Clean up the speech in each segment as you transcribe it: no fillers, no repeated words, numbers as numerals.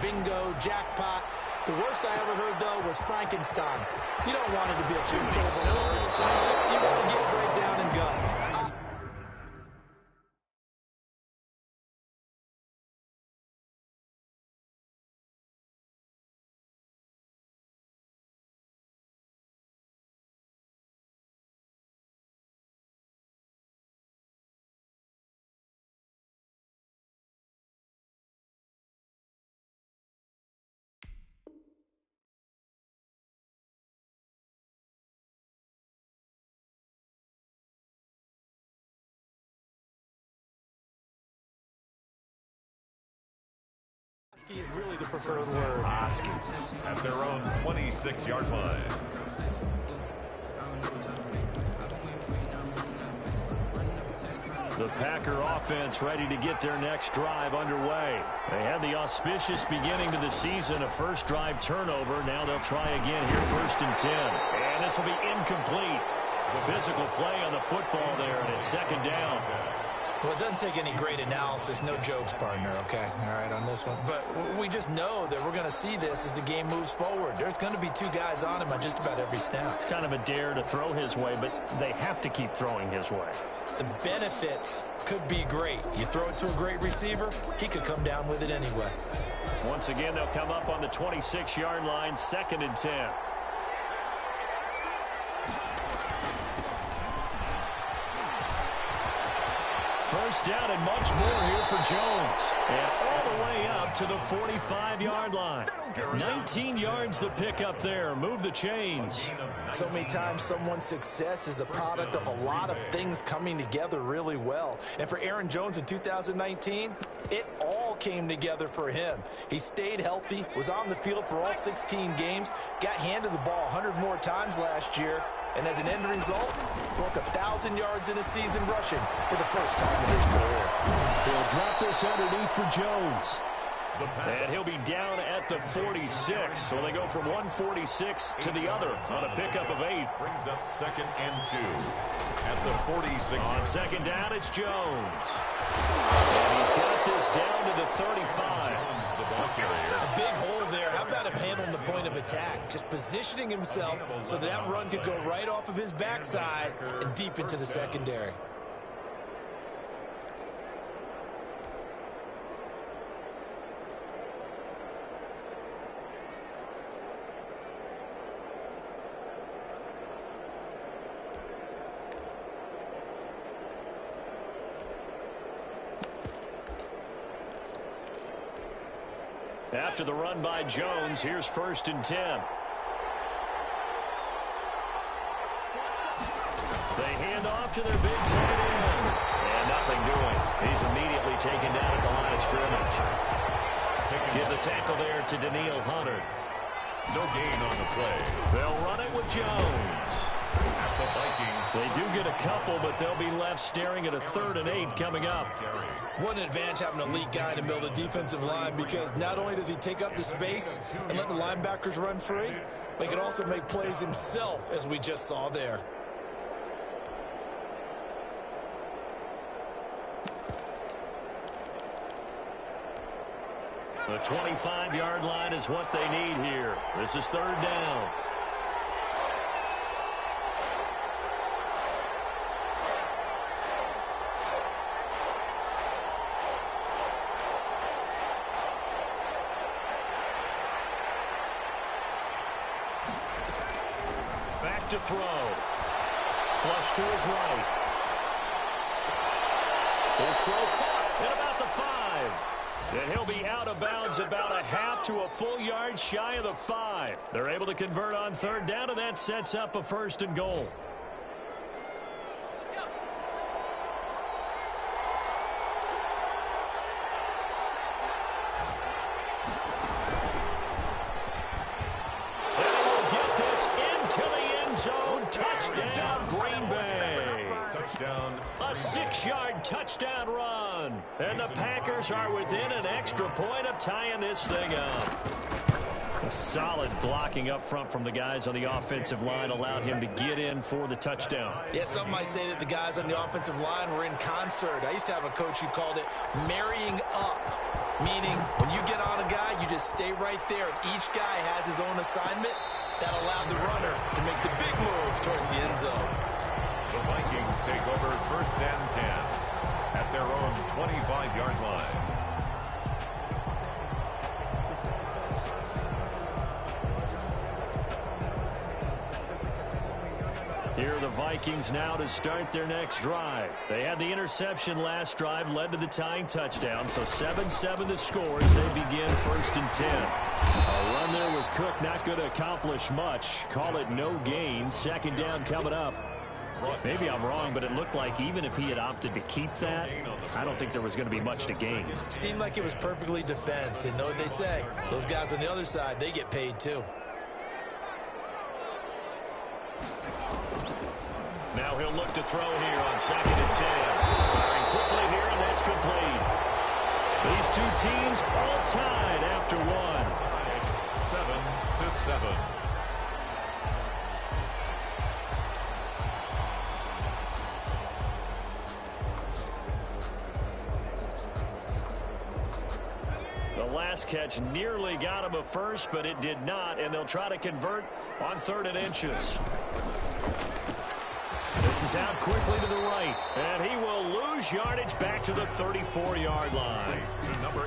bingo, jackpot. The worst I ever heard, though, was Frankenstein. You don't want it to be a two-syllable word. You want to get it right down and go. Is really the preferred word. Hosky at their own 26-yard line. The Packer offense ready to get their next drive underway. They had the auspicious beginning to the season, a first drive turnover. Now they'll try again here, 1st and 10. And this will be incomplete. Physical play on the football there, and it's 2nd down. Well, it doesn't take any great analysis. No jokes, partner, okay? All right, on this one. But we just know that we're going to see this as the game moves forward. There's going to be 2 guys on him on just about every snap. It's kind of a dare to throw his way, but they have to keep throwing his way. The benefits could be great. You throw it to a great receiver, he could come down with it anyway. Once again, they'll come up on the 26-yard line, 2nd and 10. First down and much more here for Jones. And all the way up to the 45-yard line. 19 yards the pick up there. Move the chains. So many times someone's success is the product of a lot of things coming together really well. And for Aaron Jones in 2019, it all came together for him. He stayed healthy, was on the field for all 16 games, got handed the ball 100 more times last year, and as an end result, broke 1,000 yards in a season rushing for the first time in his career. He'll drop this underneath for Jones. And he'll be down at the 46. So they go from 146 to the other on a pickup of 8. Brings up 2nd and 2 at the 46. On 2nd down, it's Jones. And he's got this down to the 35. The ball carrier. A big hole there. How about him handling the point of attack? Just positioning himself so that run could go right off of his backside and deep into the secondary. After the run by Jones, here's 1st and 10. They hand off to their big tight end. And nothing doing. He's immediately taken down at the line of scrimmage. Give the tackle there to Daniil Hunter. No gain on the play. They'll run it with Jones. At the Vikings. They do get a couple, but they'll be left staring at a 3rd and 8 coming up. What an advantage having an elite guy in the middle of the defensive line, because not only does he take up the space and let the linebackers run free, but he can also make plays himself, as we just saw there. The 25-yard line is what they need here. This is 3rd down. Back to throw. Flush to his right. His throw caught at about the 5. And he'll be out of bounds about a half to a full yard shy of the 5. They're able to convert on 3rd down, and that sets up a 1st and goal. And we'll get this into the end zone. Touchdown, Green Bay. Touchdown. A 6-yard touchdown run. And the Packers are within an extra point of tying this thing up. A solid blocking up front from the guys on the offensive line allowed him to get in for the touchdown. Yeah, some might say that the guys on the offensive line were in concert. I used to have a coach who called it marrying up, meaning when you get on a guy, you just just stay right there. Each guy has his own assignment. That allowed the runner to make the big move towards the end zone. The Vikings take over 1st and 10 at their own 25-yard line. Here are the Vikings now to start their next drive. They had the interception last drive, led to the tying touchdown, so 7-7 the score as they begin 1st and 10. A run there with Cook not going to accomplish much. Call it no gain. 2nd down coming up. Maybe I'm wrong, but it looked like even if he had opted to keep that, I don't think there was going to be much to gain. Seemed like it was perfectly defense. And know what they say? Those guys on the other side, they get paid too. Now he'll look to throw here on 2nd and 10. Firing quickly here, and that's complete. These two teams all tied after one. 7-7. The last catch nearly got him a first, but it did not, and they'll try to convert on 3rd and inches. This is out quickly to the right, and he will lose yardage back to the 34-yard line.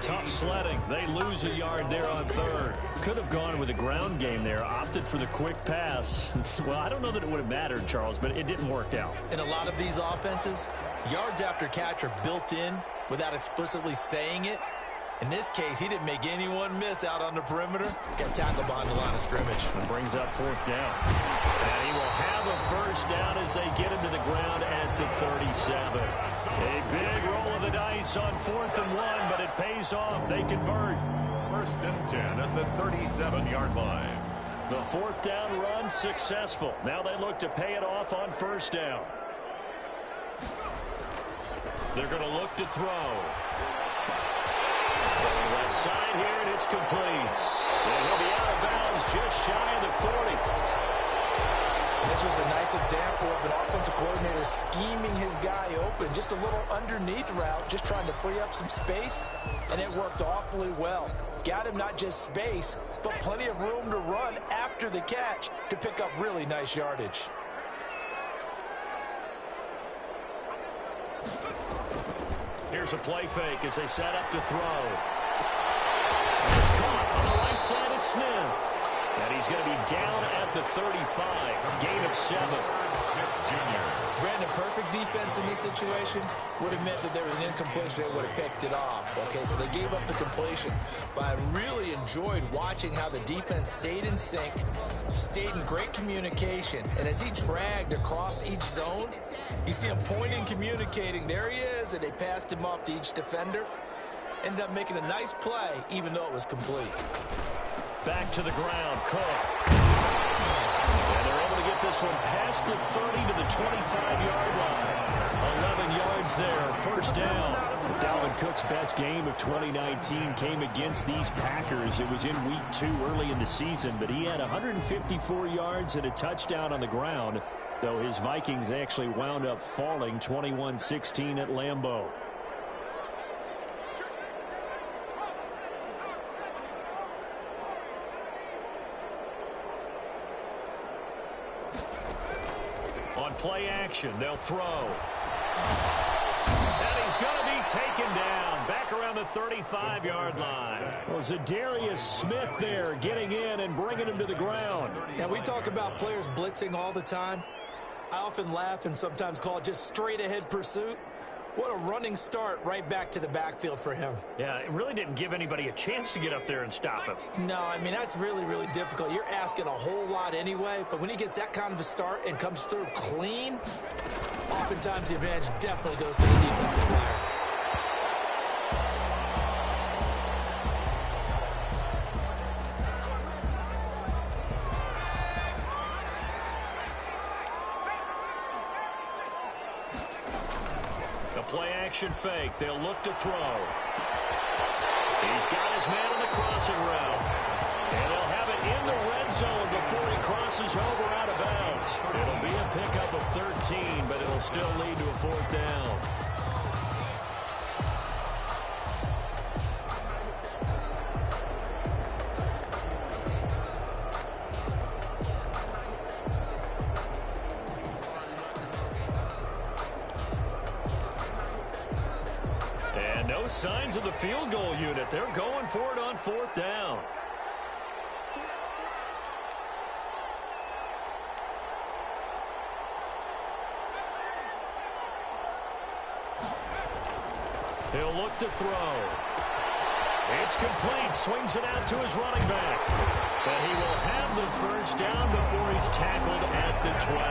Tough sledding. They lose a yard there on 3rd. Could have gone with a ground game there, opted for the quick pass. Well, I don't know that it would have mattered, Charles, but it didn't work out. In a lot of these offenses, yards after catch are built in without explicitly saying it. In this case, he didn't make anyone miss out on the perimeter. Got tackled behind the line of scrimmage. And brings up 4th down. And he will have a 1st down as they get him to the ground at the 37. A big roll of the dice on 4th and 1, but it pays off. They convert. 1st and 10 at the 37-yard line. The 4th down run successful. Now they look to pay it off on 1st down. They're going to look to throw. Left side here, and it's complete. And he'll be out of bounds just shy of the 40. This was a nice example of an offensive coordinator scheming his guy open. Just a little underneath route, just trying to free up some space, and it worked awfully well. Got him not just space, but plenty of room to run after the catch to pick up really nice yardage. Here's a play fake as they set up to throw. It's caught on the right side at Smith. And he's going to be down at the 35. Gain of 7. Brandon, perfect defense in this situation would have meant that there was an incompletion. They would have picked it off. Okay, so they gave up the completion. But I really enjoyed watching how the defense stayed in sync, stayed in great communication. And as he dragged across each zone, you see him pointing, communicating. There he is, and they passed him off to each defender. Ended up making a nice play, even though it was complete. Back to the ground, Cook. And they're able to get this one past the 30 to the 25-yard line. 11 yards there, 1st down. Dalvin Cook's best game of 2019 came against these Packers. It was in week 2 early in the season, but he had 154 yards and a touchdown on the ground, though his Vikings actually wound up falling 21-16 at Lambeau. On play action, they'll throw. And he's going to be taken down back around the 35-yard line. Well, Zadarius Smith there getting in and bringing him to the ground. Now, we talk about players blitzing all the time. I often laugh and sometimes call it just straight-ahead pursuit. What a running start right back to the backfield for him. Yeah, it really didn't give anybody a chance to get up there and stop him. No, I mean, that's really, really difficult. You're asking a whole lot anyway, but when he gets that kind of a start and comes through clean, oftentimes the advantage definitely goes to the defensive player. Play-action fake. They'll look to throw. He's got his man on the crossing route. And they'll have it in the red zone before he crosses over out of bounds. It'll be a pickup of 13, but it'll still lead to a 4th down. No signs of the field goal unit. They're going for it on 4th down. He'll look to throw. It's complete. Swings it out to his running back. But he will have the first down before he's tackled at the 12.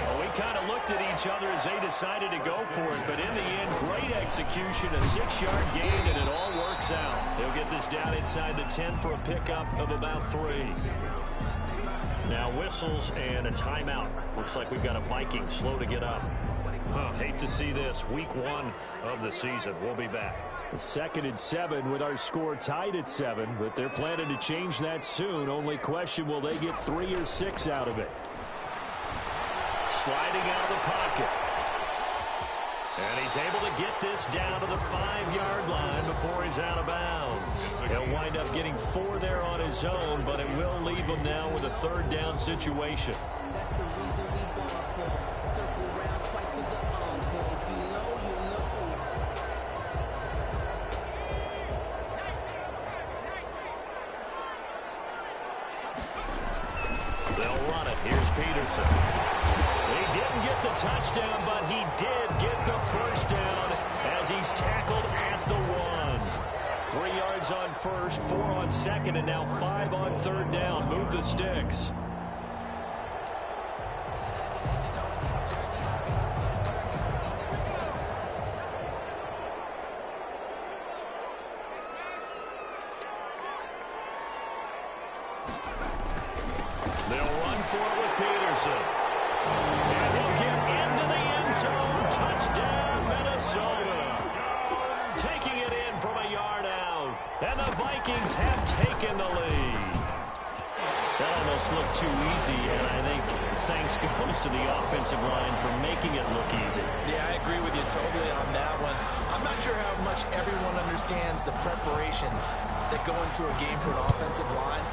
Well, we kind of looked at each other as they decided to go for it. But in the end, great execution, a 6-yard gain, and it all works out. He'll get this down inside the 10 for a pickup of about 3. Now whistles and a timeout. Looks like we've got a Viking slow to get up. Hate to see this. Week 1 of the season. We'll be back. 2nd and 7 with our score tied at 7, but they're planning to change that soon. Only question, will they get 3 or 6 out of it? Sliding out of the pocket. And he's able to get this down to the 5-yard line before he's out of bounds. He'll wind up getting 4 there on his own, but it will leave him now with a 3rd down situation. That's the reason we ball for. Circle round twice for the encore. If you know, you know. They'll run it. Here's Peterson. He didn't get the touchdown, but he did get the first down as he's tackled at the 1. 3 yards on 1st, 4 on 2nd, and now 5 on 3rd down. Move the sticks. They'll run for it with Peterson. And he'll get into the end zone. Touchdown, Minnesota. Taking it in from a yard out. And the Vikings have taken the lead. That almost looked too easy, and I think thanks goes to the offensive line for making it look easy. Yeah, I agree with you totally on that one. I'm not sure how much everyone understands the preparations that go into a game for an offensive line.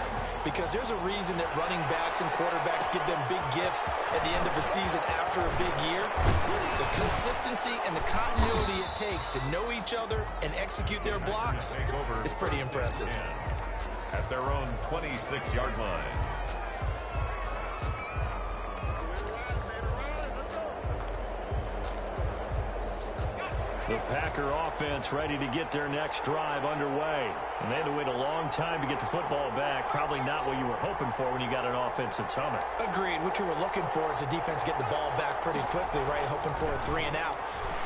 Because there's a reason that running backs and quarterbacks give them big gifts at the end of a season after a big year. The consistency and the continuity it takes to know each other and execute their blocks is pretty impressive. At their own 26-yard line. The Packer offense ready to get their next drive underway. And they had to wait a long time to get the football back. Probably not what you were hoping for when you got an offense that's humming. Agreed. What you were looking for is the defense get the ball back pretty quickly, right? Hoping for a 3 and out.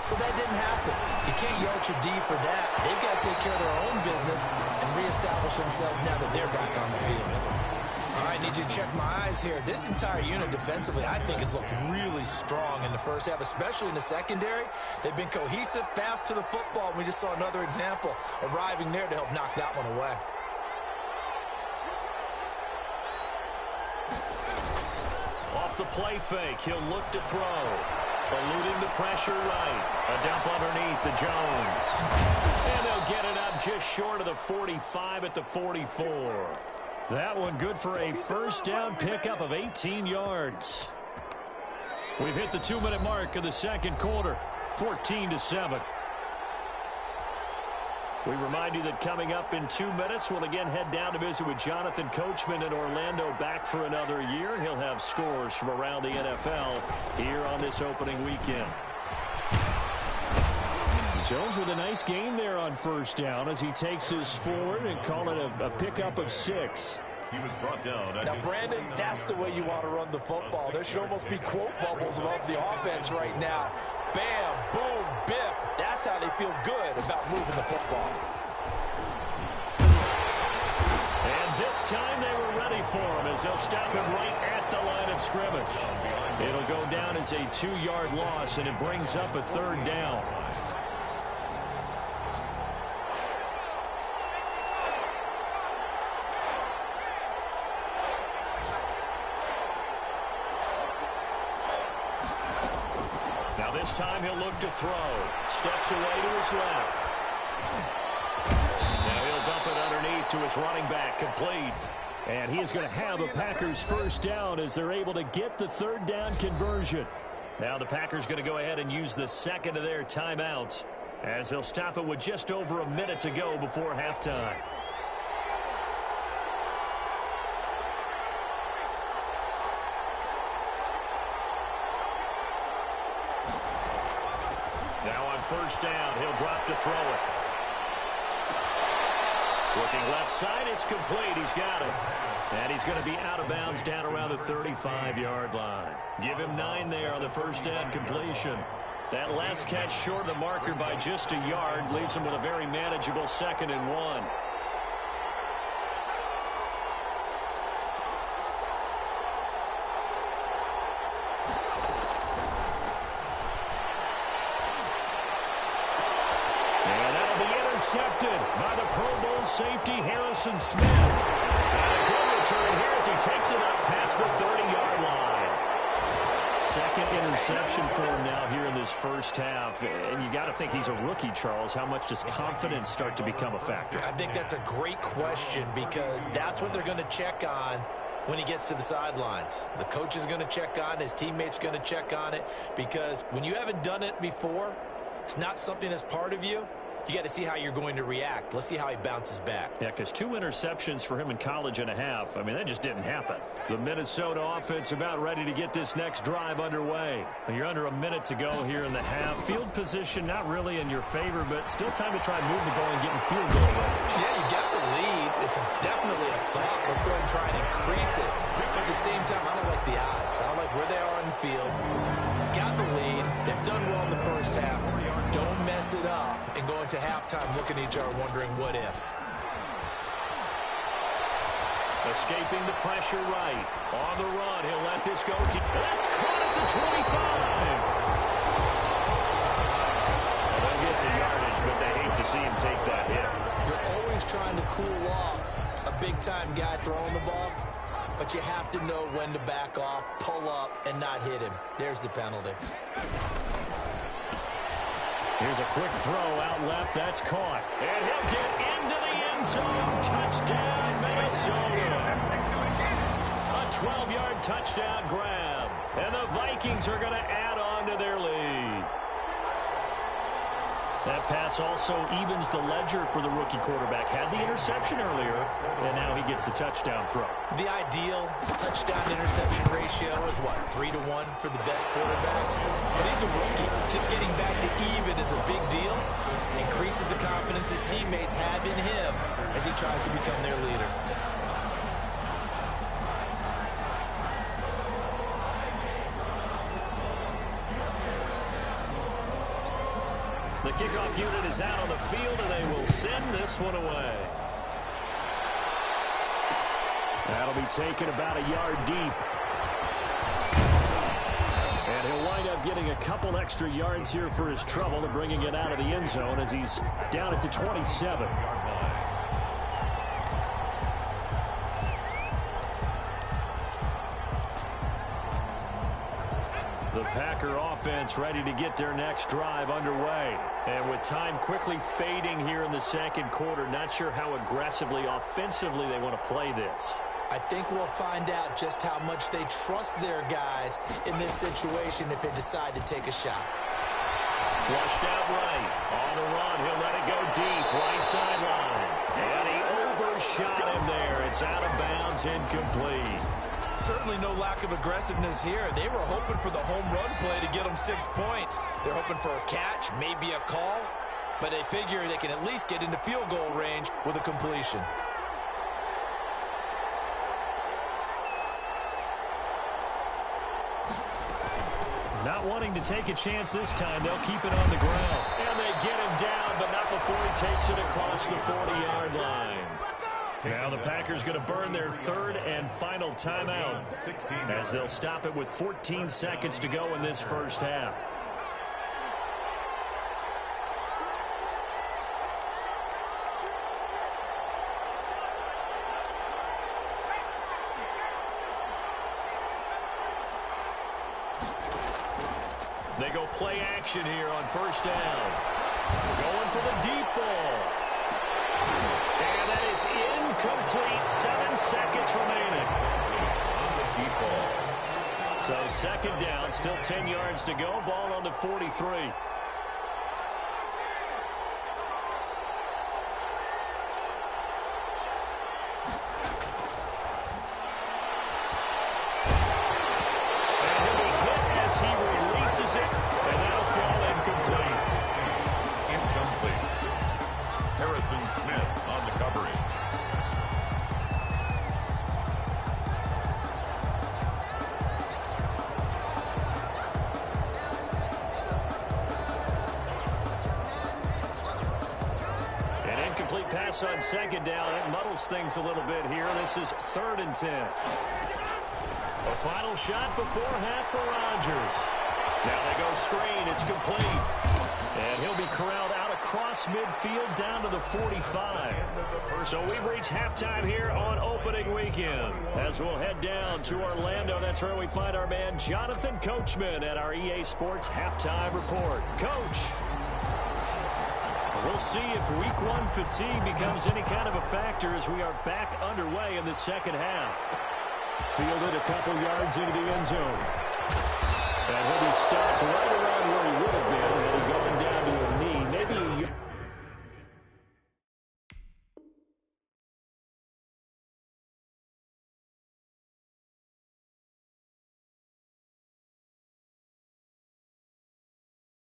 So that didn't happen. You can't yell at your D for that. They've got to take care of their own business and reestablish themselves now that they're back on the field. All right, need you to check my eyes here. This entire unit defensively, I think, has looked really strong in the first half, especially in the secondary. They've been cohesive, fast to the football. We just saw another example arriving there to help knock that one away. Off the play fake, he'll look to throw. Eluding the pressure right. A dump underneath to Jones. And they'll get it up just short of the 45 at the 44. That one good for a first down pickup of 18 yards. We've hit the 2-minute mark of the second quarter. 14-7. We remind you that coming up in 2 minutes, we'll again head down to visit with Jonathan Coachman in Orlando, back for another year. He'll have scores from around the NFL here on this opening weekend. Jones with a nice gain there on first down as he takes us forward and call it a pickup of 6. He was brought down. Now, Brandon, that's the way you want to run the football. There should almost be quote bubbles above the offense right now. Bam, boom, biff. That's how they feel good about moving the football. And this time they were ready for him as they'll stop him right at the line of scrimmage. It'll go down as a 2-yard loss, and it brings up a 3rd down. This time he'll look to throw. Steps away to his left. Now he'll dump it underneath to his running back, complete. And he is going to have a Packers first down as they're able to get the 3rd down conversion. Now the Packers going to go ahead and use the second of their timeouts. as they'll stop it with just over a minute to go before halftime. Now on first down, he'll drop to throw it. Looking left side, it's complete. He's got it. And he's going to be out of bounds down around the 35-yard line. Give him 9 there on the first down completion. That last catch short of the marker by just a yard leaves him with a very manageable 2nd and 1. Intercepted by the Pro Bowl safety Harrison Smith. And a good return here as he takes it up past the 30-yard line. 2nd interception for him now here in this first half. And you got to think he's a rookie, Charles. How much does confidence start to become a factor? I think that's a great question because that's what they're going to check on when he gets to the sidelines. The coach is going to check on, his teammates going to check on it, because when you haven't done it before, it's not something that's part of you. You got to see how you're going to react. Let's see how he bounces back. Yeah, because 2 interceptions for him in college and a half. I mean, that just didn't happen. The Minnesota offense about ready to get this next drive underway. You're under a minute to go here in the half. Field position not really in your favor, but still time to try and move the ball and get in field goal range. Yeah, you got the lead. It's definitely a thought. Let's go ahead and try and increase it. But at the same time, I don't like the odds. I don't like where they are on the field. Got the lead. They've done well in the first half. Don't mess it up and go into halftime looking at each other wondering what if. Escaping the pressure right. On the run, he'll let this go deep. That's caught at the 25. Well, they'll get the yardage, but they hate to see him take that hit. You're always trying to cool off a big-time guy throwing the ball, but you have to know when to back off, pull up, and not hit him. There's the penalty. Here's a quick throw out left. That's caught. And he'll get into the end zone. Touchdown, Minnesota. A 12-yard touchdown grab. And the Vikings are going to add on to their lead. That pass also evens the ledger for the rookie quarterback. Had the interception earlier, and now he gets the touchdown throw. The ideal touchdown-interception ratio is, what, 3-1 for the best quarterbacks? But he's a rookie. Just getting back to even is a big deal. Increases the confidence his teammates have in him as he tries to become their leader. The kickoff unit is out on the field, and they will send this one away. That'll be taken about a yard deep. And he'll wind up getting a couple extra yards here for his trouble and bringing it out of the end zone as he's down at the 27. The Packer offense ready to get their next drive underway. And with time quickly fading here in the second quarter, not sure how aggressively, offensively they want to play this. I think we'll find out just how much they trust their guys in this situation if they decide to take a shot. Flushed out right. On the run, he'll let it go deep. Right sideline. And he overshot him there. It's out of bounds, incomplete. Certainly no lack of aggressiveness here. They were hoping for the home run play to get them 6 points. They're hoping for a catch, maybe a call, but they figure they can at least get into field goal range with a completion. Not wanting to take a chance this time, they'll keep it on the ground. And they get him down, but not before he takes it across the 40-yard line. Now the Packers going to burn their third and final timeout as they'll stop it with 14 seconds to go in this first half. They go play action here on first down. Going for the deep ball. And that is incomplete. 7 seconds remaining. On the deep ball. So second down, still 10 yards to go. Ball on the 43. pass on second down. It muddles things a little bit here. This is 3rd and 10. A final shot before half for Rodgers. Now they go screen. It's complete. And he'll be corralled out across midfield down to the 45. So we've reached halftime here on opening weekend. As we'll head down to Orlando, that's where we find our man Jonathan Coachman at our EA Sports Halftime Report. Coach, we'll see if week 1 fatigue becomes any kind of a factor as we are back underway in the second half. Fielded a couple yards into the end zone. And he'll be stopped right around where he would have been had he gone down to a knee. Maybe a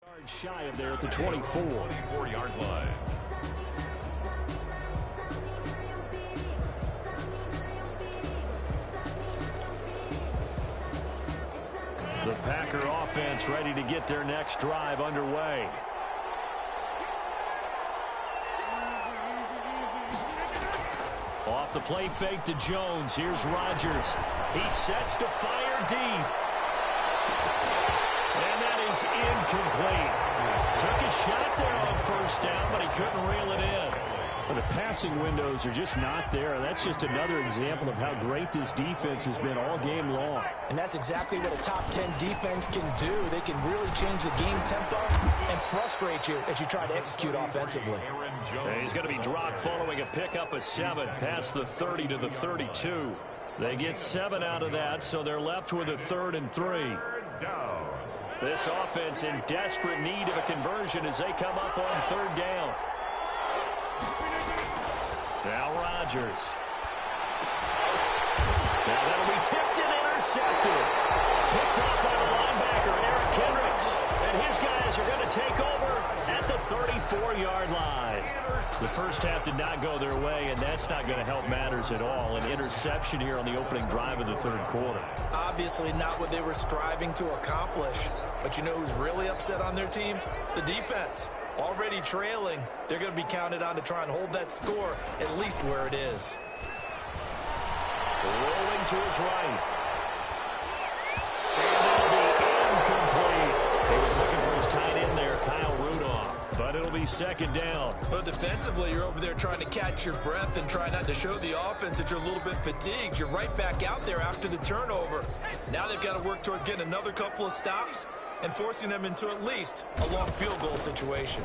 yard shy of there at the 24. 24-yard line. The Packer offense ready to get their next drive underway. Off the play fake to Jones. Here's Rodgers. He sets to fire deep. And that is incomplete. Took a shot there on first down, but he couldn't reel it in. But the passing windows are just not there. That's just another example of how great this defense has been all game long. And that's exactly what a top 10 defense can do. They can really change the game tempo and frustrate you as you try to execute offensively. And he's going to be dropped following a pickup of 7 past the 30 to the 32. They get 7 out of that, so they're left with a 3rd and 3. This offense in desperate need of a conversion as they come up on 3rd down. Now Rodgers. Now that'll be tipped and intercepted. Picked off by the linebacker, Eric Kendricks. And his guys are going to take over at the 34-yard line. The first half did not go their way, and that's not going to help matters at all. An interception here on the opening drive of the 3rd quarter. Obviously not what they were striving to accomplish. But you know who's really upset on their team? The defense. Already trailing, they're going to be counted on to try and hold that score at least where it is. Rolling to his right. And it'll be incomplete. He was looking for his tight end there, Kyle Rudolph. But it'll be 2nd down. Well, defensively, you're over there trying to catch your breath and try not to show the offense that you're a little bit fatigued. You're right back out there after the turnover. Now they've got to work towards getting another couple of stops and forcing them into at least a long field goal situation.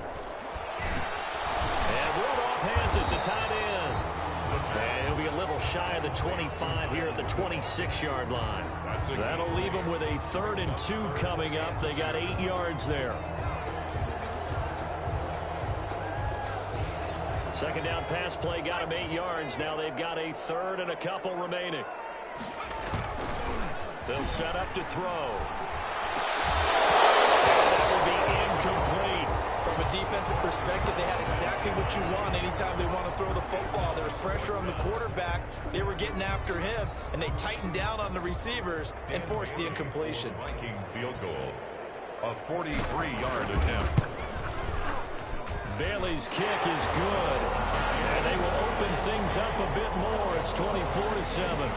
And Rudolph has it, the tight end. And he'll be a little shy of the 25 here at the 26-yard line. That'll leave them with a 3rd and 2 coming up. They got 8 yards there. 2nd down pass play got them 8 yards. Now they've got a 3rd and a couple remaining. They'll set up to throw. Complete. From a defensive perspective, they had exactly what you want anytime they want to throw the football. There was pressure on the quarterback. They were getting after him, and they tightened down on the receivers and forced the incompletion. Viking field goal, a 43-yard attempt. Bailey's kick is good, and they will open things up a bit more. It's 24-7.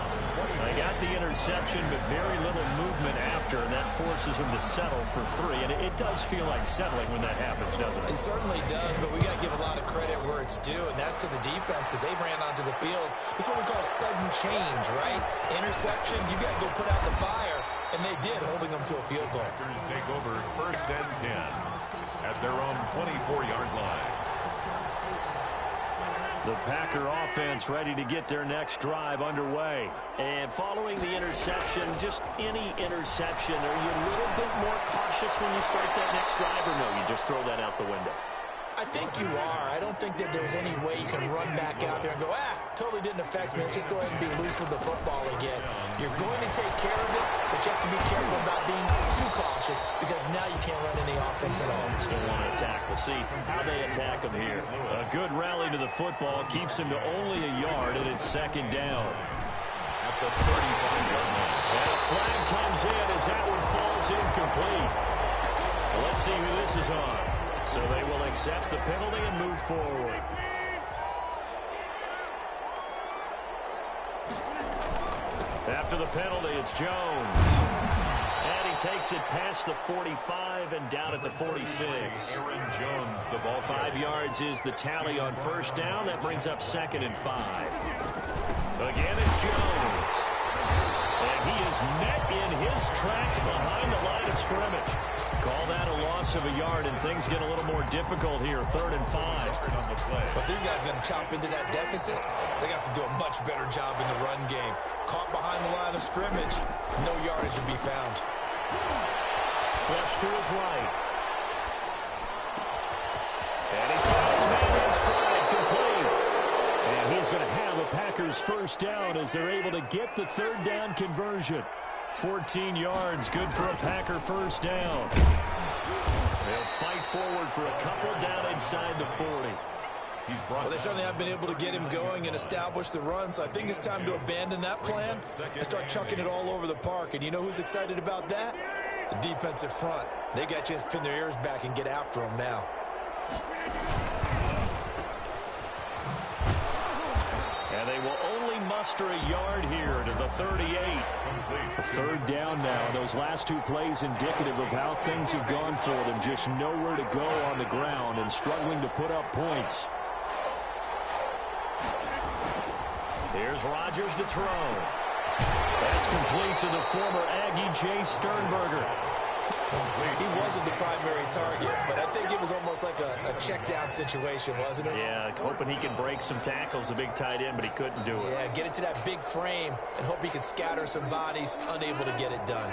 They got the interception, but very little movement after, and that forces them to settle for 3. And it does feel like settling when that happens, doesn't it? It certainly does, but we got to give a lot of credit where it's due, and that's to the defense because they ran onto the field. This is what we call sudden change, right? Interception, you got to go put out the fire, and they did, holding them to a field goal. Packers take over 1st and 10 at their own 24-yard line. The Packer offense ready to get their next drive underway. And following the interception, just any interception, are you a little bit more cautious when you start that next drive, or no, you just throw that out the window? I think you are. I don't think that there's any way you can run back out there and go, totally didn't affect me. Let's just go ahead and be loose with the football again. You're going to take care of it, but you have to be careful about being too cautious because now you can't run any offense at all. Still want to attack. We'll see how they attack them here. A good rally to the football keeps them to only a yard, and it's 2nd down. At the 35-yard line. And a flag comes in as that one falls incomplete. Let's see who this is on. So they will accept the penalty and move forward. After the penalty, it's Jones. And he takes it past the 45 and down at the 46. Aaron Jones, the ball. 5 yards is the tally on first down. That brings up 2nd and 5. Again, it's Jones. And he is met in his tracks behind the line of scrimmage. Call that a loss of a yard, and things get a little more difficult here. 3rd and 5. But these guys are going to chop into that deficit. They got to do a much better job in the run game. Caught behind the line of scrimmage, no yardage to be found. Flush to his right. And he's got his man in stride, complete. And he's going to have a Packers first down as they're able to get the 3rd down conversion. 14 yards, good for a Packer first down. They'll fight forward for a couple down inside the 40. Well, they certainly have been able to get him going and establish the run, so I think it's time to abandon that plan and start chucking it all over the park. And you know who's excited about that? The defensive front. They got a chance to pin their ears back and get after him now. And they will only muster a yard here to the 38. A 3rd down now. Those last 2 plays indicative of how things have gone for them. Just nowhere to go on the ground and struggling to put up points. Here's Rodgers to throw. That's complete to the former Aggie Jay Sternberger. He wasn't the primary target, but I think it was almost like a check-down situation, wasn't it? Yeah, hoping he can break some tackles, the big tight end, but he couldn't do it. Yeah, get it to that big frame and hope he can scatter some bodies, unable to get it done.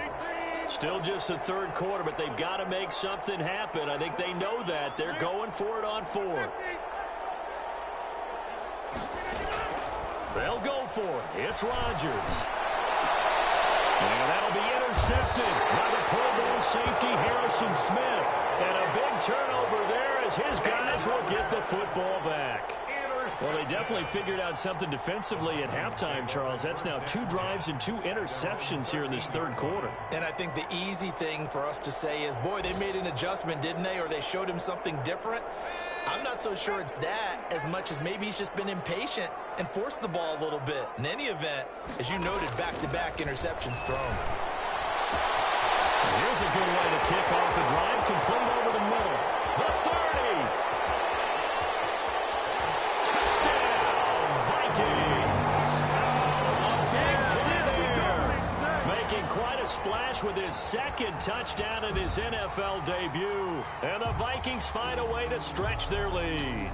Still just the 3rd quarter, but they've got to make something happen. I think they know that. They're going for it on 4th. They'll go for it. It's Rodgers. And that'll be intercepted by the Pro Bowl safety Harrison Smith. And a big turnover there as his guys will get the football back. Well, they definitely figured out something defensively at halftime, Charles. That's now 2 drives and 2 interceptions here in this 3rd quarter. And I think the easy thing for us to say is, boy, they made an adjustment, didn't they? Or they showed him something different. I'm not so sure it's that as much as maybe he's just been impatient and forced the ball a little bit. In any event, as you noted, back-to-back interceptions thrown. And here's a good way to kick off the drive, complete over the middle. The 30. Touchdown, Vikings. A big play there. Making quite a splash with his 2nd touchdown in his NFL debut. And the Vikings find a way to stretch their lead.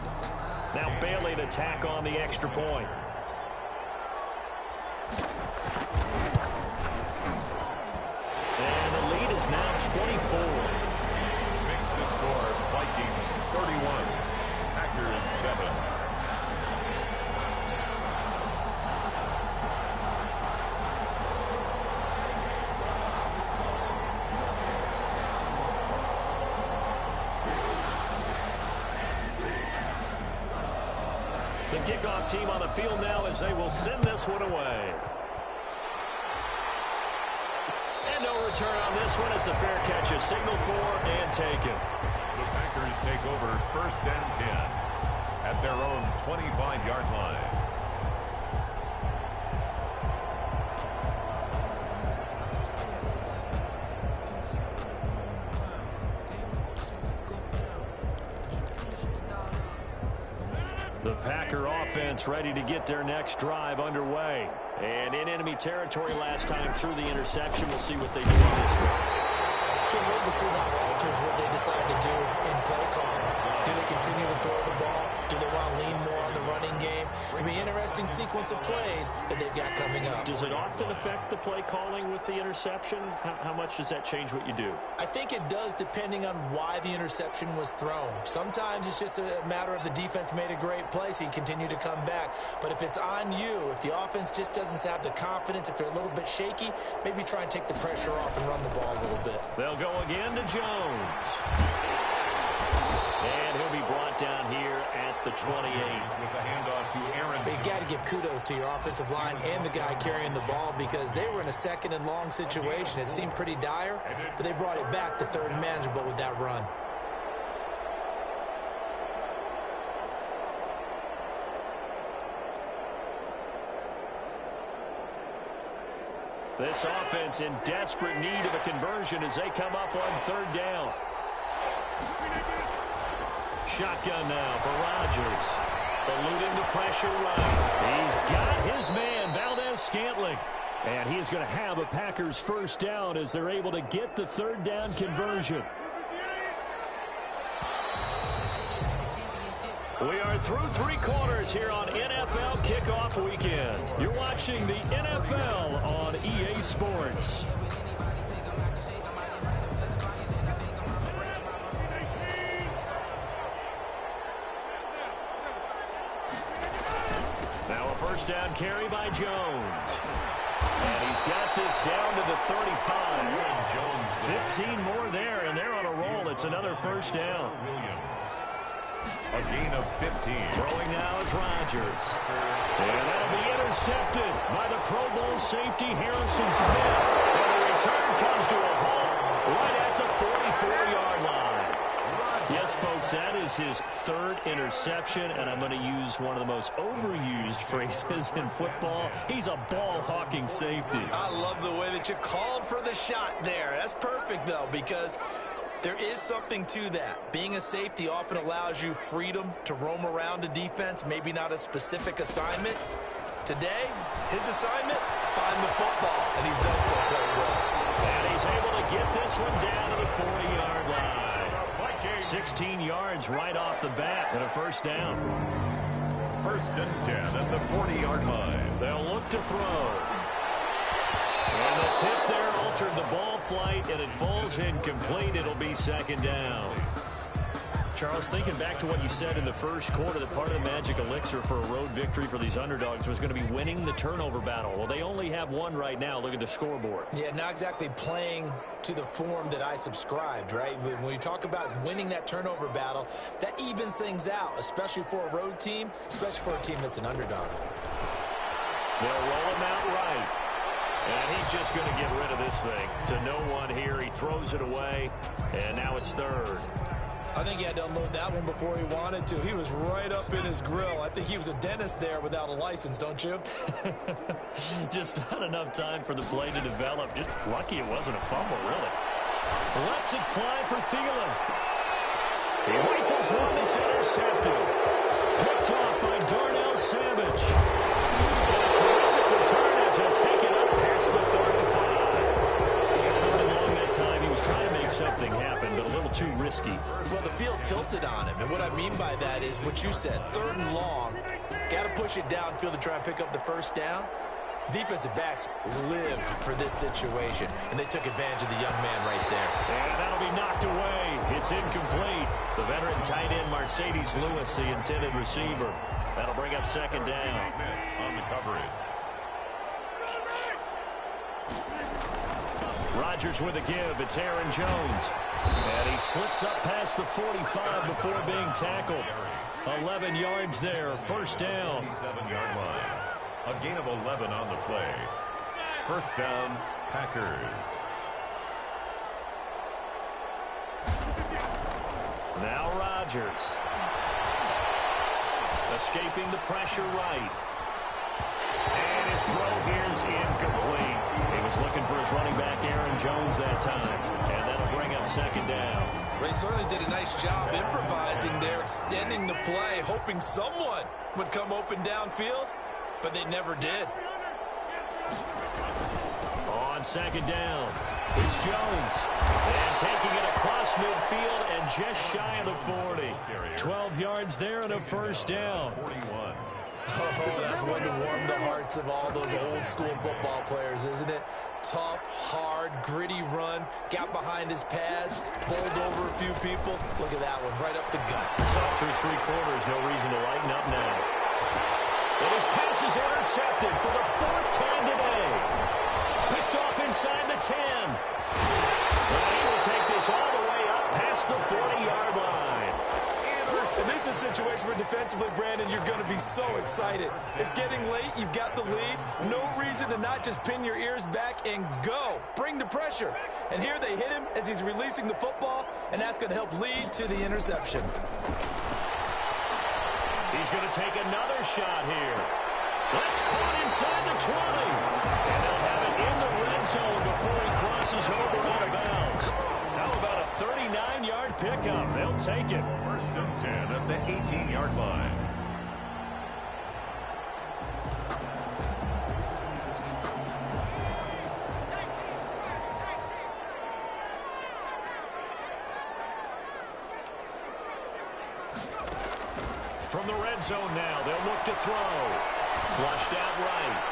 Now Bailey to tack on the extra point. And the lead is now 24. Makes the score Vikings 31, Packers 7. The kickoff team on the field now as they will send this one away. And no return on this one as the fair catch is signaled for and taken. The Packers take over 1st and 10 at their own 25-yard line. The Packer offense ready to get their next drive underway. And in enemy territory last time through the interception. We'll see what they do on this drive. Can't wait to see how it alters what they decide to do in play calling. Do they continue to throw the ball? Do they want to lean more on the running game? It'll be an interesting sequence of plays that they've got coming up. Does it often affect the play calling with the interception? How much does that change what you do? I think it does, depending on why the interception was thrown. Sometimes it's just a matter of the defense made a great play, so you continue to come back. But if it's on you, if the offense just doesn't have the confidence, if they're a little bit shaky, maybe try and take the pressure off and run the ball a little bit. They'll go again to Jones. And he'll be brought down here at the 28. With the handoff to Aaron. But you got to give kudos to your offensive line and the guy carrying the ball because they were in a 2nd and long situation. It seemed pretty dire, but they brought it back to 3rd and manageable with that run. This offense in desperate need of a conversion as they come up on third down. Shotgun now for Rodgers. Eluding the pressure run. He's got his man, Valdez-Scantling. And he is going to have a Packers first down as they're able to get the third down conversion. We are through three quarters here on NFL Kickoff Weekend. You're watching the NFL on EA Sports. Now a first down carry by Jones. And he's got this down to the 35. 15 more there, and they're on a roll. It's another first down. A gain of 15. Throwing now is Rodgers. And that'll be intercepted by the Pro Bowl safety Harrison Smith. And the return comes to a halt right at the 44-yard line. Yes, folks, that is his third interception, and I'm going to use one of the most overused phrases in football. He's a ball-hawking safety. I love the way that you called for the shot there. That's perfect, though, because there is something to that. Being a safety often allows you freedom to roam around a defense, maybe not a specific assignment. Today, his assignment, find the football, and he's done so quite well. And he's able to get this one down to the 40-yard line. 16 yards right off the bat and a first down. First and 10 at the 40-yard line. They'll look to throw. And the tip there altered the ball flight, and it falls incomplete. It'll be second down. Charles, thinking back to what you said in the first quarter, that part of the magic elixir for a road victory for these underdogs was going to be winning the turnover battle. Well, they only have one right now. Look at the scoreboard. Yeah, not exactly playing to the form that I subscribed, right? When you talk about winning that turnover battle, that evens things out, especially for a road team, especially for a team that's an underdog. They'll roll him out right. And he's just going to get rid of this thing to no one here. He throws it away, and now it's third. I think he had to unload that one before he wanted to. He was right up in his grill. I think he was a dentist there without a license, don't you? Just not enough time for the play to develop. Just lucky it wasn't a fumble, really. Lets it fly for Thielen. He rifles one that's intercepted. Picked off by Darnell Savage. And a terrific return as he'll take it up past the 35. Third and long that time. He was trying to make something happen, but a little too risky. Well, the field tilted on him, and what I mean by that is what you said, third and long, got to push it downfield to try and pick up the first down. Defensive backs live for this situation, and they took advantage of the young man right there. And that'll be knocked away. It's incomplete. The veteran tight end, Mercedes Lewis, the intended receiver. That'll bring up second down. On the coverage. Rodgers with a give. It's Aaron Jones. And he slips up past the 45 before being tackled. 11 yards there. First down. 7-yard line. A gain of 11 on the play. First down, Packers. Now Rodgers. Escaping the pressure right. And his throw here is incomplete. He was looking for his running back, Aaron Jones, that time. And that'll bring up second down. Well, he certainly did a nice job improvising there, extending the play, hoping someone would come open downfield, but they never did. On second down, it's Jones. And taking it across midfield and just shy of the 40. 12 yards there and a first down. 41. Oh, that's one to warm the hearts of all those old-school football players, isn't it? Tough, hard, gritty run, got behind his pads, bowled over a few people. Look at that one, right up the gut. Saw through three quarters, no reason to lighten up now. And his pass is intercepted for the fourth time today. Picked off inside the 10. And he will take this all the way up past the 40-yard line. And this is a situation where defensively, Brandon, you're going to be so excited. It's getting late. You've got the lead. No reason to not just pin your ears back and go. Bring the pressure. And here they hit him as he's releasing the football, and that's going to help lead to the interception. He's going to take another shot here. That's caught inside the 20. And they'll have it in the red before he crosses over out of bounds. How about a 39-yard pickup? They'll take it. 1st and 10 at the 18-yard line. From the red zone now, they'll look to throw. Flushed out right.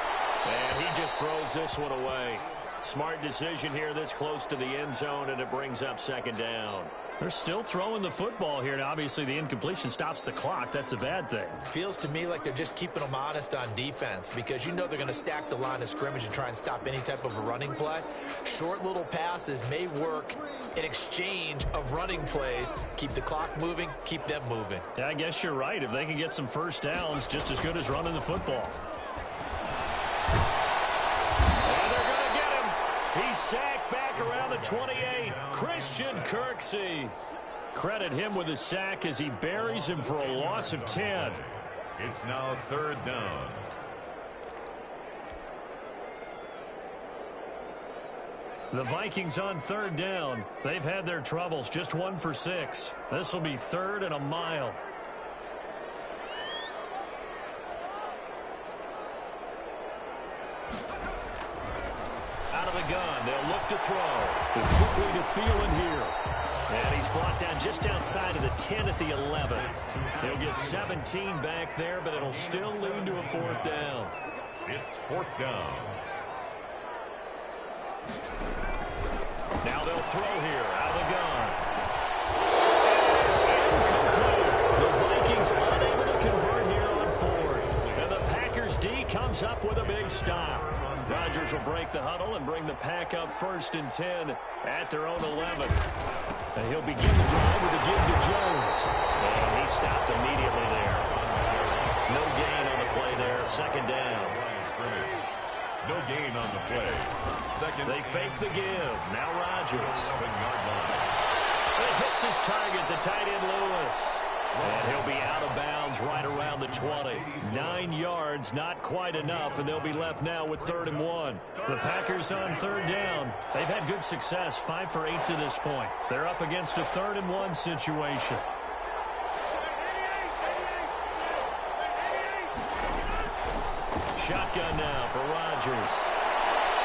And he just throws this one away. Smart decision here this close to the end zone, and it brings up 2nd down. They're still throwing the football here, and obviously the incompletion stops the clock. That's a bad thing. Feels to me like they're just keeping them honest on defense because you know they're going to stack the line of scrimmage and try and stop any type of a running play. Short little passes may work in exchange of running plays. Keep the clock moving, keep them moving. Yeah, I guess you're right. If they can get some first downs, just as good as running the football. He's sacked back around the 28. Christian Kirksey. Credit him with a sack as he buries him for a loss of 10. It's now 3rd down. The Vikings on 3rd down. They've had their troubles. Just 1 for 6. This will be 3rd and a mile. Out of the gun, they'll look to throw. Quickly to Thielen here. And he's brought down just outside of the 10 at the 11. He'll get 17 back there, but it'll still lead to a 4th down. It's 4th down. Now they'll throw here out of the gun. It's incomplete. The Vikings unable to convert here on 4th. And the Packers D comes up with a big stop. Rodgers will break the huddle and bring the pack up 1st and 10 at their own 11. And he'll begin the drive with a give to Jones. And he stopped immediately there. No gain on the play there. 2nd down. No gain on the play. They fake the give. Now Rodgers. He hits his target, the tight end Lewis. And he'll be out of bounds right around the 20. 9 yards, not quite enough, and they'll be left now with 3rd and 1. The Packers on 3rd down. They've had good success, 5 for 8 to this point. They're up against a 3rd and 1 situation. Shotgun now for Rodgers.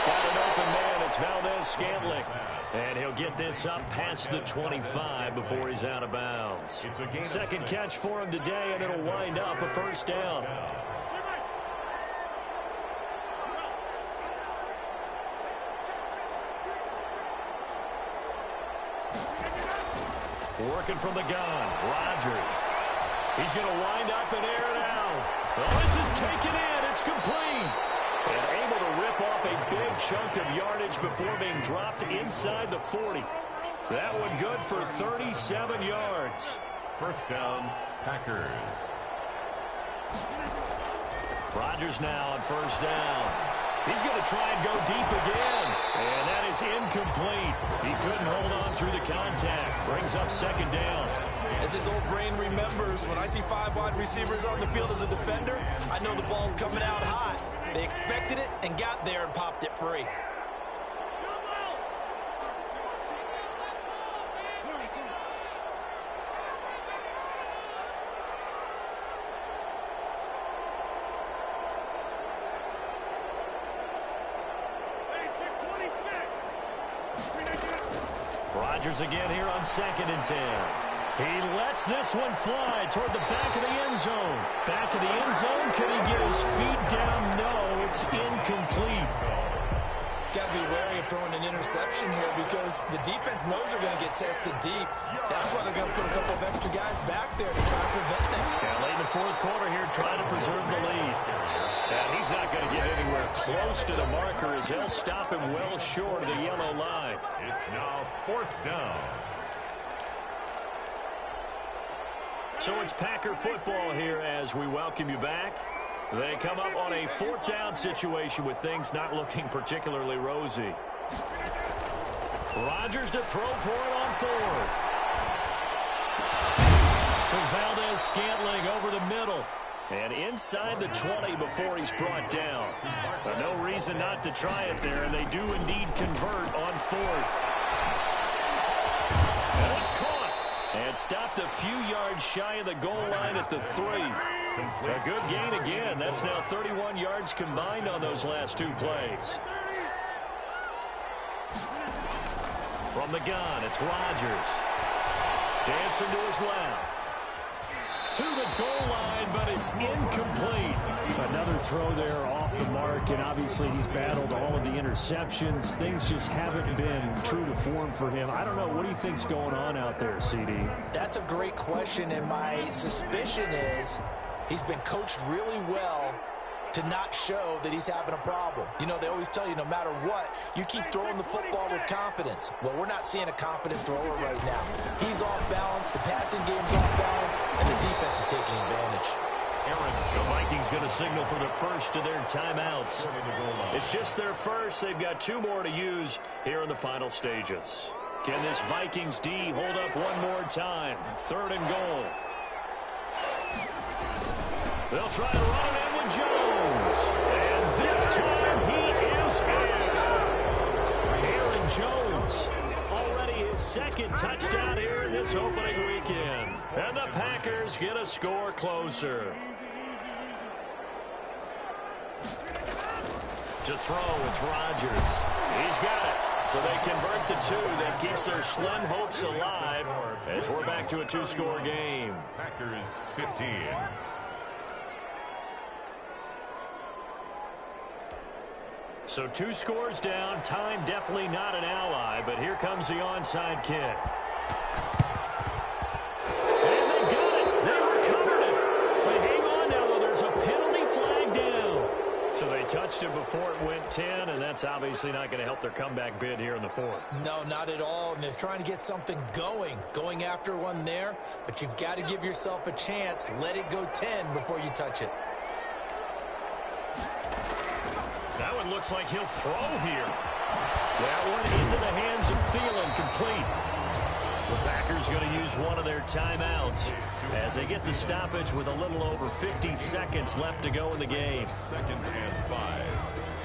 Got an open man. It's Valdez-Scantling. And he'll get this up past the 25 before he's out of bounds. 2nd catch for him today, and it'll wind up a 1st down. Working from the gun. Rodgers. He's going to wind up and air it out. Well, this is taken in. It's complete. And able to rip off a big chunk of yardage before being dropped inside the 40. That one good for 37 yards. 1st down, Packers. Rodgers now on 1st down. He's going to try and go deep again. And that is incomplete. He couldn't hold on through the contact. Brings up 2nd down. As his old brain remembers, when I see 5 wide receivers on the field as a defender, I know the ball's coming out hot. They expected it and got there and popped it free. Rodgers again here on 2nd and 10. He lets this one fly toward the back of the end zone. Back of the end zone. Can he get his feet down? No, it's incomplete. Got to be wary of throwing an interception here because the defense knows they're going to get tested deep. That's why they're going to put a couple of extra guys back there to try to prevent that. Yeah, late in the 4th quarter here, trying to preserve the lead. And he's not going to get anywhere close to the marker as he'll stop him well short of the yellow line. It's now 4th down. So it's Packer football here as we welcome you back. They come up on a 4th down situation with things not looking particularly rosy. Rodgers to throw for it on 4th. To Valdez-Scantling over the middle. And inside the 20 before he's brought down. But no reason reason not to try it there, and they do indeed convert on fourth. And it's caught. And stopped a few yards shy of the goal line at the 3. A good gain again. That's now 31 yards combined on those last two plays. From the gun, it's Rodgers. Dancing to his left. To the goal line, but it's incomplete. Another throw there off the mark, and obviously he's battled all of the interceptions. Things just haven't been true to form for him. I don't know. What do you think's going on out there, CD? That's a great question, and my suspicion is he's been coached really well to not show that he's having a problem. You know, they always tell you no matter what, you keep throwing the football with confidence. Well, we're not seeing a confident thrower right now. He's off balance, the passing game's off balance, and the defense is taking advantage. The Vikings going to signal for the first of their timeouts. It's just their first. They've got 2 more to use here in the final stages. Can this Vikings D hold up one more time? 3rd and goal. They'll try to run it in with Jones. And this time he is in. Aaron Jones, already his 2nd touchdown here in this opening weekend. And the Packers get a score closer. To throw, it's Rodgers. He's got it. So they convert the 2. That keeps their slim hopes alive as we're back to a 2-score game. Packers 15. So 2 scores down. Time definitely not an ally, but here comes the onside kick. And they got it. They recovered it. But hang on now, though. There's a penalty flag down. So they touched it before it went 10, and that's obviously not going to help their comeback bid here in the 4th. No, not at all, and they're trying to get something going after one there, but you've got to give yourself a chance. Let it go 10 before you touch it. That one looks like he'll throw here. That one into the hands of Thielen, complete. The Packers going to use one of their timeouts as they get the stoppage with a little over 50 seconds left to go in the game. 2nd and 5.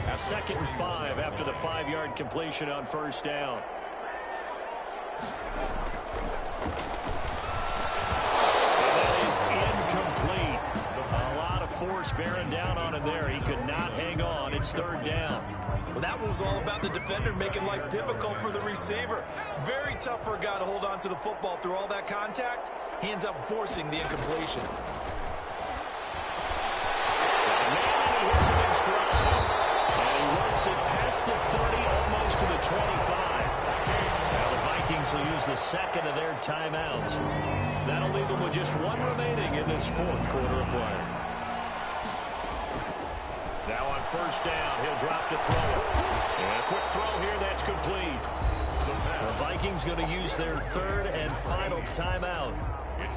A 2nd and 5 after the 5-yard completion on 1st down. And that is incomplete. A lot of force bearing down on him there. He could not hang on. It's 3rd down. Well, that one was all about the defender making life difficult for the receiver. Very tough for a guy to hold on to the football through all that contact. He ends up forcing the incompletion. And he hits him in stride. And he works it past the 30, almost to the 25. Now the Vikings will use the 2nd of their timeouts. That'll leave them with just 1 remaining in this 4th quarter of play. Now on 1st down, he'll drop to throw it. And a quick throw here, that's complete. The Vikings going to use their 3rd and final timeout.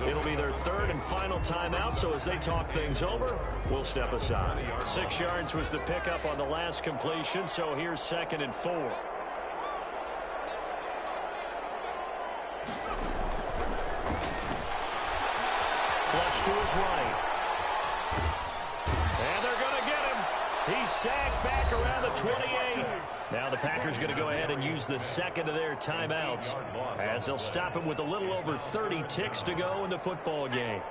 It'll be their 3rd and final timeout, so as they talk things over, we'll step aside. 6 yards was the pickup on the last completion, so here's 2nd and 4. Flush to his right. And they're going to get him. He's sacked back around the 28. Now the Packers going to go ahead and use the 2nd of their timeouts as they'll stop him with a little over 30 ticks to go in the football game.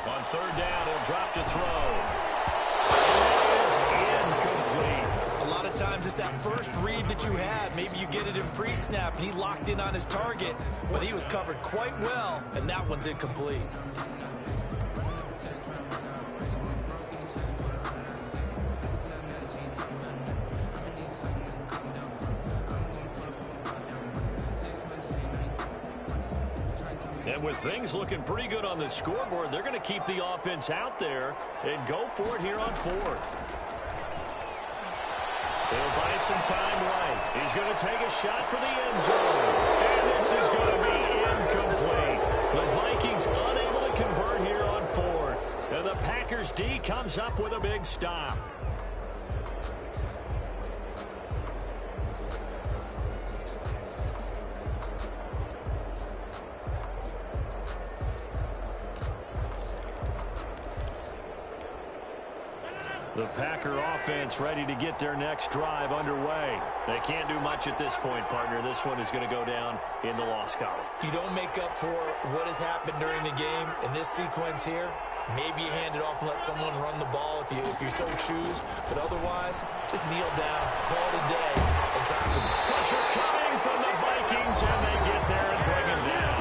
On 3rd down, he'll drop to throw. It is incomplete. A lot of times it's that first read that you had. Maybe you get it in pre-snap, and he locked in on his target, but he was covered quite well, and that one's incomplete. And with things looking pretty good on the scoreboard, they're going to keep the offense out there and go for it here on 4th. He'll buy some time right. He's going to take a shot for the end zone. And this is going to be incomplete. The Vikings unable to convert here on 4th. And the Packers D comes up with a big stop. The Packer offense ready to get their next drive underway. They can't do much at this point, partner. This one is going to go down in the loss column. You don't make up for what has happened during the game in this sequence here. Maybe you hand it off and let someone run the ball if you so choose. But otherwise, just kneel down, call it a day, and try to pressure coming from the Vikings, and they get there and bring him down.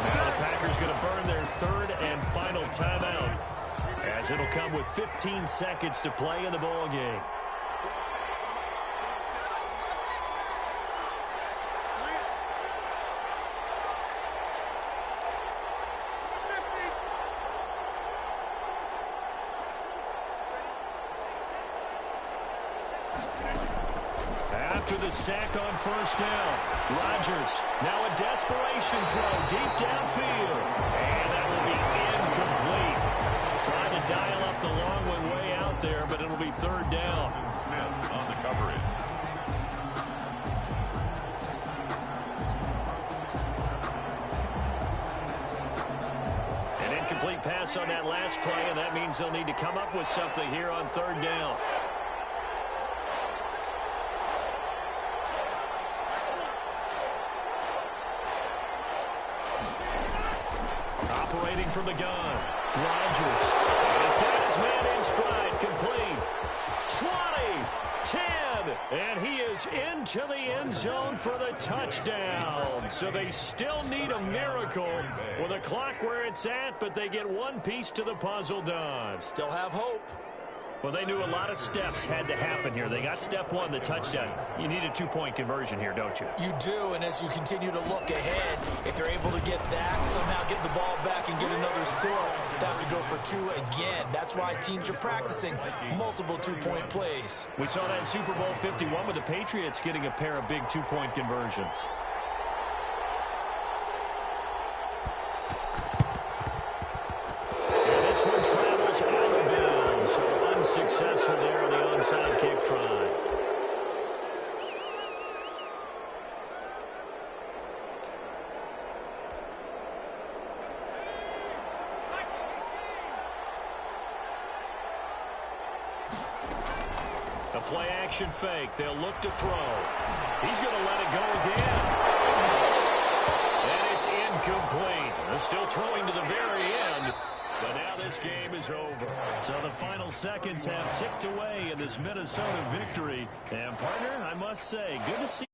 Now the Packers going to burn their third and final timeout, as it'll come with 15 seconds to play in the ball game. After the sack on first down, Rodgers now a desperation throw deep downfield, and that will be incomplete. Trying to dial up the long one way out there, but it'll be third down. Smith on the coverage. An incomplete pass on that last play, and that means they'll need to come up with something here on third down. Operating from the gun, Rodgers has got his man in stride, complete. 20, 10, and he is into the end zone for the touchdown. So they still need a miracle with a clock where it's at, but they get one piece to the puzzle done. still have hope. Well, they knew a lot of steps had to happen here. They got step one, the touchdown. You need a two-point conversion here, don't you? You do, and as you continue to look ahead, if they're able to get that, somehow get the ball back and get another score, they have to go for two again. That's why teams are practicing multiple two-point plays. We saw that in Super Bowl 51 with the Patriots getting a pair of big two-point conversions. And this one travels out of bounds, so unsuccessful there on the onside kick try. A play-action fake. They'll look to throw. He's going to let it go again. And it's incomplete. They're still throwing to the very end. But now this game is over. So the final seconds have ticked away in this Minnesota victory. And, partner, I must say, good to see